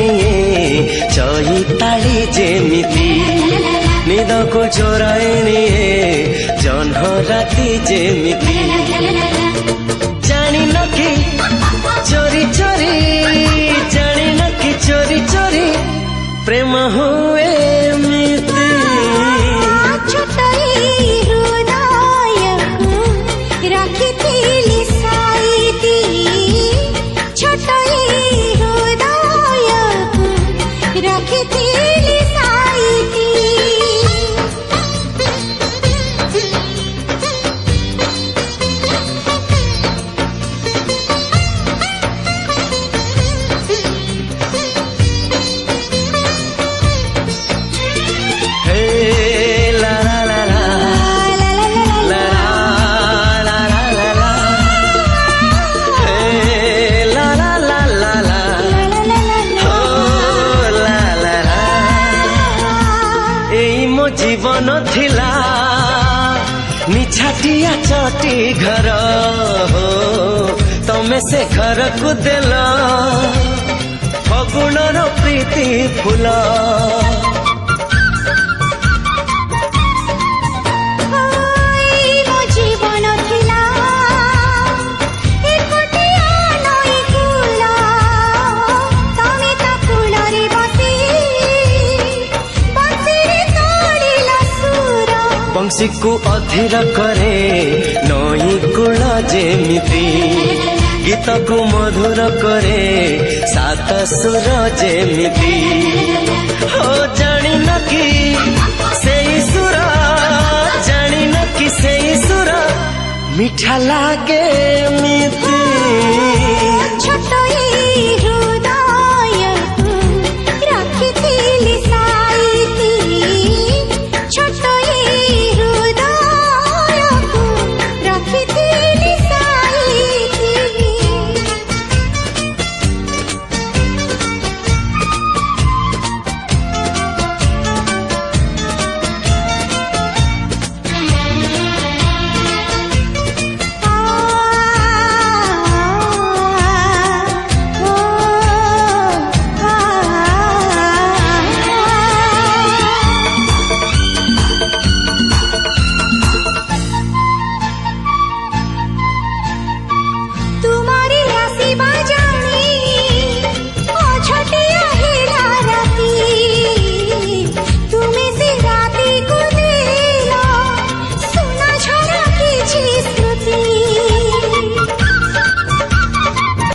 निये चईताली जेमिति निद को चोराए निये जह्न राति जेमिति जानी न कि चोरी चोरी जानी न कि चोरी चोरी प्रेम हुए मिति जीवन थिला निछाटिया चटी घर हो तमे से घर को देल फगुणर प्रीति फूल बंशी को अधीर करे नई कूल जेमिति गीत को मधुर करे सात सुर जेमिति हो जानी न कि सेई सुर जानी न कि सेई सुर मीठा लागे मिति।